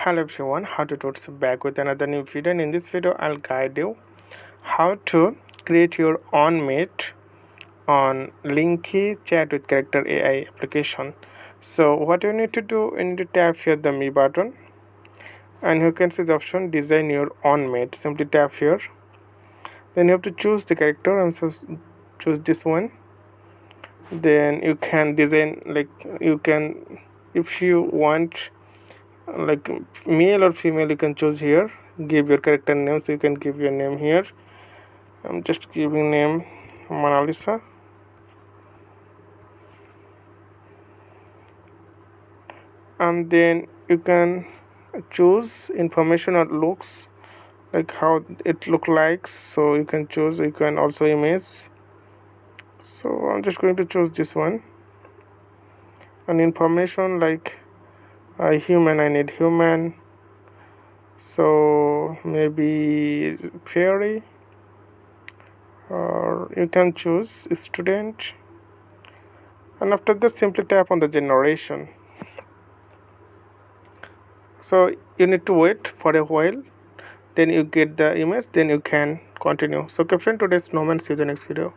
Hello everyone, how to do back with another new video, and in this video I'll guide you how to create your own mate on Linky chat with character AI application. So what you need to do, you need to tap here the me button and you can see the option design your own mate. Simply tap here, then you have to choose the character and so choose this one. Then you can design, like, you can, if you want like male or female, you can choose here. Give your character name, so you can give your name here. I'm just giving name Mona Lisa, and then you can choose information or looks, like how it look like, so you can choose. You can also image, so I'm just going to choose this one. And information like human, I need human, so maybe fairy, or you can choose student. And after that, simply tap on the generation. So you need to wait for a while, then you get the image, then you can continue. So okay friend, today's no man, see you in the next video.